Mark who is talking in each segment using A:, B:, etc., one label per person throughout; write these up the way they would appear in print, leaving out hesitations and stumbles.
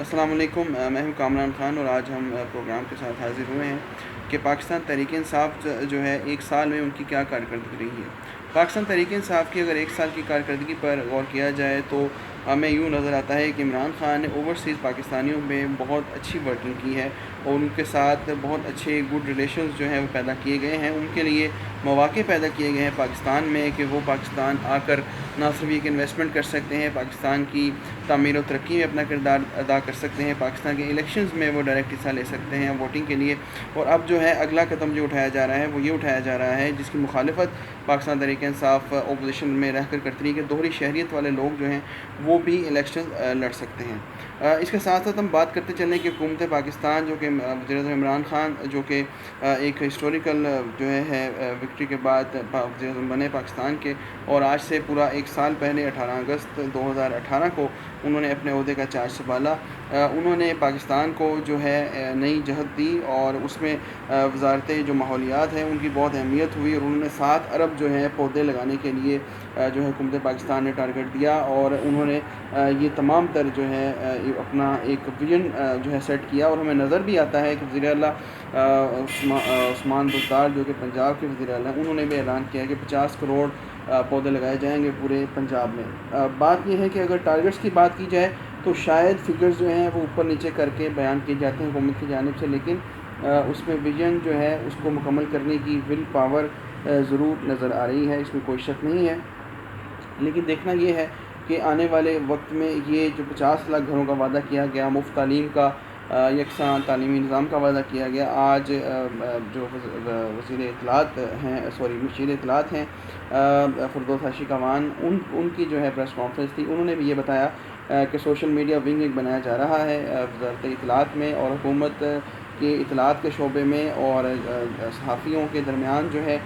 A: السلام علیکم، میں ہوں کامران خان اور آج ہم پروگرام کے ساتھ حاضر ہوئے ہیں کہ پاکستان تحریک انصاف جو ہے ایک سال میں ان کی کیا کارکردگی رہی ہے۔ پاکستان تحریک انصاف کی اگر ایک سال کی کارکردگی پر غور کیا جائے تو ہمیں یوں نظر آتا ہے کہ عمران خان نے اوورسیز پاکستانیوں میں بہت اچھی ورکنگ کی ہے اور ان کے ساتھ بہت اچھے گڈ ریلیشنز جو ہیں وہ پیدا کیے گئے ہیں، ان کے لیے مواقع پیدا کیے گئے ہیں پاکستان میں کہ وہ پاکستان آ کر نہ صرف ایک انویسٹمنٹ کر سکتے ہیں، پاکستان کی تعمیر و ترقی میں اپنا کردار ادا کر سکتے ہیں، پاکستان کے الیکشنز میں وہ ڈائریکٹ حصہ لے سکتے ہیں ووٹنگ کے لیے۔ اور اب جو ہے اگلا قدم جو اٹھایا جا رہا ہے وہ یہ اٹھایا جا رہا ہے جس کی مخالفت پاکستان تحریک انصاف اپوزیشن میں رہ کر کرتی رہی کہ دوہری شہریت والے لوگ جو ہیں وہ بھی الیکشن لڑ سکتے ہیں۔ اس کے ساتھ ساتھ ہم بات کرتے چلیں کہ حکومت پاکستان جو کہ وزیر اعظم عمران خان جو کہ ایک ہسٹوریکل جو ہے وکٹری کے بعد وزیر اعظم بنے پاکستان کے، اور آج سے پورا ایک سال پہلے 18 اگست 2018 کو انہوں نے اپنے عہدے کا چارج سنبھالا۔ انہوں نے پاکستان کو جو ہے نئی جہت دی اور اس میں وزارت جو ماحولیات ہیں ان کی بہت اہمیت ہوئی، اور انہوں نے 7 ارب جو ہے پودے لگانے کے لیے جو ہے حکومت پاکستان نے ٹارگٹ دیا، اور انہوں نے یہ تمام تر جو ہے اپنا ایک ویژن جو ہے سیٹ کیا۔ اور ہمیں نظر بھی آتا ہے کہ وزیر اعلیٰ عثمان بزدار جو کہ پنجاب کے وزیر اعلیٰ ہیں، انہوں نے بھی اعلان کیا کہ 50 کروڑ پودے لگائے جائیں گے پورے پنجاب میں۔ بات یہ ہے کہ اگر ٹارگٹس کی بات کی جائے تو شاید فگرز جو ہیں وہ اوپر نیچے کر کے بیان کیے جاتے ہیں حکومت کی جانب سے، لیکن اس میں ویژن جو ہے اس کو مکمل کرنے کی ول پاور ضرور نظر آ رہی ہے، اس میں کوئی شک نہیں ہے۔ لیکن دیکھنا یہ ہے کہ آنے والے وقت میں یہ جو 50 لاکھ گھروں کا وعدہ کیا گیا، مفت تعلیم کا، یکساں تعلیمی نظام کا وعدہ کیا گیا، آج جو وزیر اطلاعات ہیں فردوس ہاشمی کاوان، ان کی جو ہے پریس کانفرنس تھی، انہوں نے بھی یہ بتایا کہ سوشل میڈیا ونگ ایک بنایا جا رہا ہے وزارت اطلاعات میں، اور حکومت کے اطلاعات کے شعبے میں اور صحافیوں کے درمیان جو ہے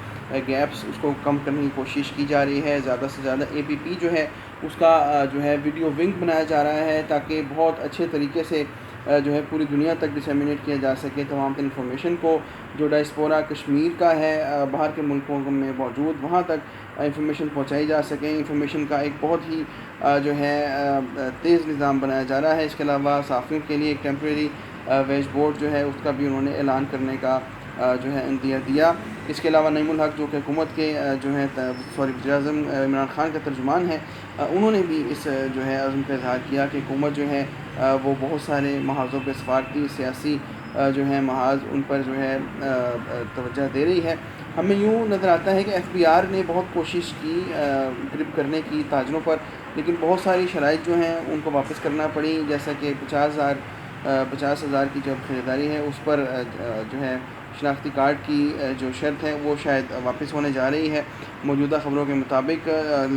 A: گیپس اس کو کم کرنے کی کوشش کی جا رہی ہے۔ زیادہ سے زیادہ APP جو ہے اس کا جو ہے ویڈیو ونگ بنایا جا رہا ہے تاکہ بہت اچھے طریقے سے جو ہے پوری دنیا تک ڈسیمینیٹ کیا جا سکے تمام انفارمیشن کو، جو ڈائسپورا کشمیر کا ہے باہر کے ملکوں میں موجود، وہاں تک انفارمیشن پہنچائی جا سکے۔ انفارمیشن کا ایک بہت ہی جو ہے تیز نظام بنایا جا رہا ہے۔ اس کے علاوہ صحافیوں کے لیے ایک ٹیمپریری ویج بورڈ جو ہے اس کا بھی انہوں نے اعلان کرنے کا جو ہے اندیہ دیا۔ اس کے علاوہ نعیم الحق جو کہ حکومت کے جو ہے وزیر اعظم عمران خان کا ترجمان ہے، انہوں نے بھی اس جو ہے عزم کا اظہار کیا کہ حکومت جو ہے وہ بہت سارے محاذوں پہ سفارتی سیاسی جو ہے محاذ ان پر جو ہے توجہ دے رہی ہے۔ ہمیں یوں نظر آتا ہے کہ FBR نے بہت کوشش کی گرپ کرنے کی تاجروں پر، لیکن بہت ساری شرائط جو ہیں ان کو واپس کرنا پڑی، جیسا کہ 50,000 کی جب خریداری ہے اس پر جو ہے شناختی کارڈ کی جو شرط ہے وہ شاید واپس ہونے جا رہی ہے موجودہ خبروں کے مطابق،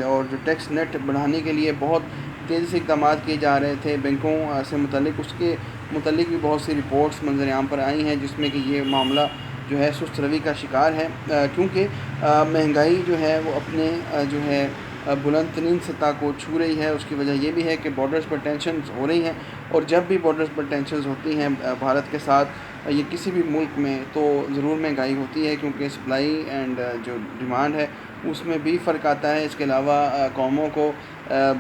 A: اور جو ٹیکس نیٹ بڑھانے کے لیے بہت تیزی سے اقدامات کیے جا رہے تھے بینکوں سے متعلق، اس کے متعلق بھی بہت سی رپورٹس منظر عام پر آئی ہیں جس میں کہ یہ معاملہ جو ہے سست روی کا شکار ہے، کیونکہ مہنگائی جو ہے وہ اپنے جو ہے بلند ترین سطح کو چھو رہی ہے۔ اس کی وجہ یہ بھی ہے کہ بارڈرز پر ٹینشنز ہو رہی ہیں، اور جب بھی بارڈرز پر ٹینشنز ہوتی ہیں بھارت کے ساتھ یا کسی بھی ملک میں تو ضرور مہنگائی ہوتی ہے، کیونکہ سپلائی اینڈ جو ڈیمانڈ ہے اس میں بھی فرق آتا ہے۔ اس کے علاوہ قوموں کو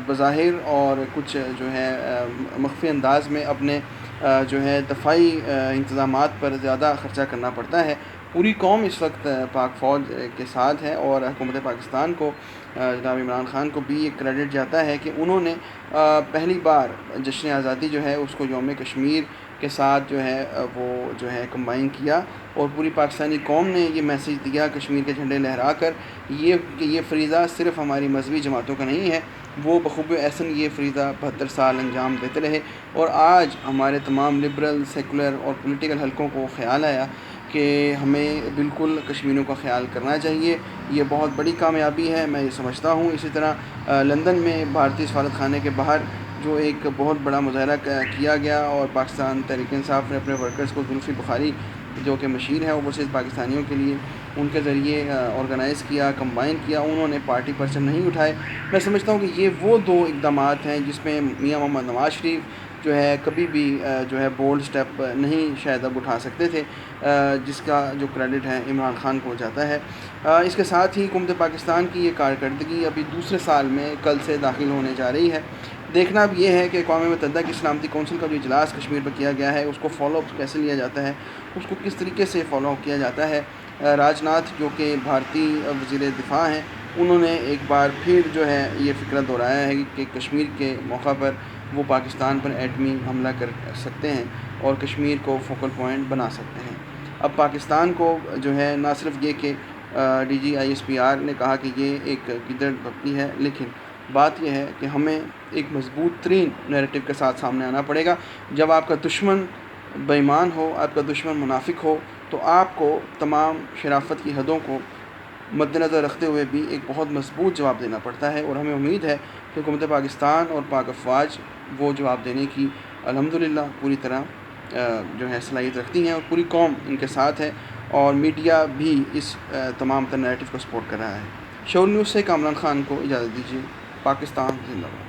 A: بظاہر اور کچھ جو ہے مخفی انداز میں اپنے جو ہے دفاعی انتظامات پر زیادہ خرچہ کرنا پڑتا ہے۔ پوری قوم اس وقت پاک فوج کے ساتھ ہے، اور حکومت پاکستان کو جناب عمران خان کو بھی یہ کریڈٹ جاتا ہے کہ انہوں نے پہلی بار جشن آزادی جو ہے اس کو یوم کشمیر کے ساتھ جو ہے وہ جو ہے کمبائن کیا، اور پوری پاکستانی قوم نے یہ میسیج دیا کشمیر کے جھنڈے لہرا کر کہ یہ فریضہ صرف ہماری مذہبی جماعتوں کا نہیں ہے، وہ بخوبی احسن یہ فریضہ 72 سال انجام دیتے رہے۔ اور آج ہمارے تمام لبرل، سیکولر اور پولیٹیکل حلقوں کو خیال آیا کہ ہمیں بالکل کشمیریوں کا خیال کرنا چاہیے۔ یہ بہت بڑی کامیابی ہے، میں یہ سمجھتا ہوں۔ اسی طرح لندن میں بھارتی سفارت خانے کے باہر جو ایک بہت بڑا مظاہرہ کیا گیا، اور پاکستان تحریک انصاف نے اپنے ورکرز کو زلفی بخاری جو کہ مشیر ہے اوورسیز پاکستانیوں کے لیے، ان کے ذریعے آرگنائز کیا، کمبائن کیا، انہوں نے پارٹی پرچم نہیں اٹھائے۔ میں سمجھتا ہوں کہ یہ وہ دو اقدامات ہیں جس میں میاں محمد نواز شریف جو ہے کبھی بھی جو ہے بولڈ سٹیپ نہیں شاید اب اٹھا سکتے تھے، جس کا جو کریڈٹ ہے عمران خان کو جاتا ہے۔ اس کے ساتھ ہی حکومت پاکستان کی یہ کارکردگی ابھی دوسرے سال میں کل سے داخل ہونے جا رہی ہے۔ دیکھنا اب یہ ہے کہ اقوام متحدہ کی سلامتی کونسل کا جو اجلاس کشمیر پر کیا گیا ہے اس کو فالو اپ کیسے لیا جاتا ہے، اس کو کس طریقے سے فالو اپ کیا جاتا ہے۔ راج ناتھ جو کہ بھارتی وزیر دفاع ہیں، انہوں نے ایک بار پھر جو ہے یہ فکرہ دہرایا ہے کہ کشمیر کے موقع پر وہ پاکستان پر ایٹمی حملہ کر سکتے ہیں اور کشمیر کو فوکل پوائنٹ بنا سکتے ہیں۔ اب پاکستان کو جو ہے نہ صرف یہ کہ D G I S P R نے کہا کہ یہ ایک گدڑ بکری ہے، لیکن بات یہ ہے کہ ہمیں ایک مضبوط ترین نیریٹو کے ساتھ سامنے آنا پڑے گا۔ جب آپ کا دشمن بے ایمان ہو، آپ کا دشمن منافق ہو، تو آپ کو تمام شرافت کی حدوں کو مد نظر رکھتے ہوئے بھی ایک بہت مضبوط جواب دینا پڑتا ہے، اور ہمیں امید ہے کہ حکومت پاکستان اور پاک افواج وہ جواب دینے کی الحمدللہ پوری طرح جو ہے صلاحیت رکھتی ہیں، اور پوری قوم ان کے ساتھ ہے، اور میڈیا بھی اس تمام تر نیریٹو کو سپورٹ کر رہا ہے۔ شور نیوز سے کامران خان کو اجازت دیجیے۔ پاکستان زندہ باد۔